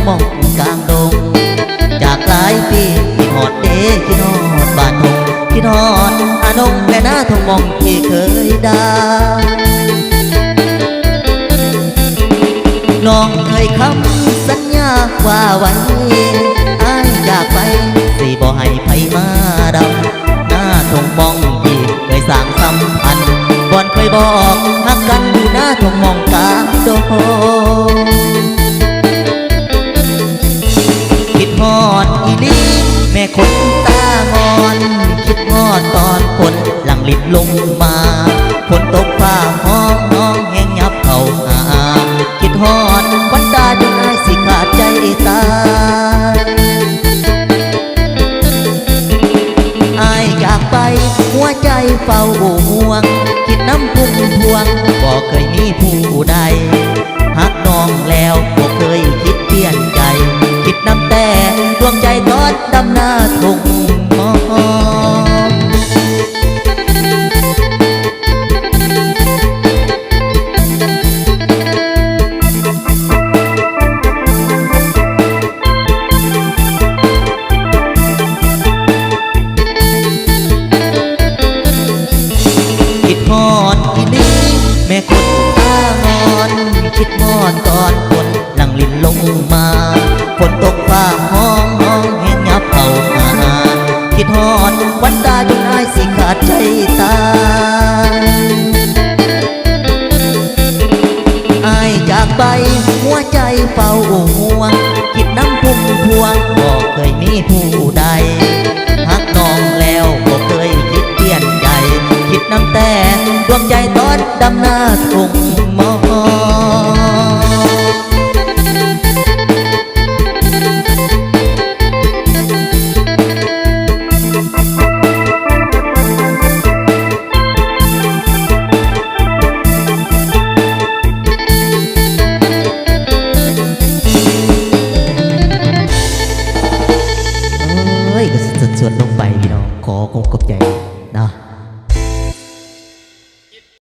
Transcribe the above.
มองกลางดงจากหลายปีคิดฮอดเด้คิดฮอดบ้านทงคิดฮอดอานงและหน้าทงมองที่เคยได้น้องเอ่ยคำสัญญาว่าไว้อ้ายอยากไปสิบ่ให้ไผมาดำหน้าทงมองที่เคยสร้างสัมพันธ์บ่อนเคยบอกฮักกันอยู่หน้าทงมองกลางดงคิดฮอดอีลีแม่คนตางอนคิดฮอดตอนฝนหลังลิดลงมาฝนตกฟ้าห้องน้องแห้งยับเข้าหาคิดฮอดวันตาจนอายสิขาดใจตายอายอยากไปหัวใจเฝ้าห่วงคิดน้ำพุ่งพวงบ่เคยมีผู้ใดหักน้องแล้วบ่เคยคิดเปลี่ยนใจคิดน้ำแต่ดวงใจทอดดำหน้าทุ่งมองคิดฮอดอีลีแม่คนตางอนคิดฮอดตอนฝนหลังลิ้นลงมาฝนตกฟ้าห้องห้องแห้งยับเข้าหาคิดฮอดวันตาจนอายสิขาดใจตายอายจากไปหัวใจเฝ้าห่วงคิดน้ำพุ่มพวงบ่เคยมีผู้ใดหักน้องแล้วบ่เคยคิดเปลี่ยนใจคิดน้ำแต่ดวงใจตอดดำหน้าทุ่งมอง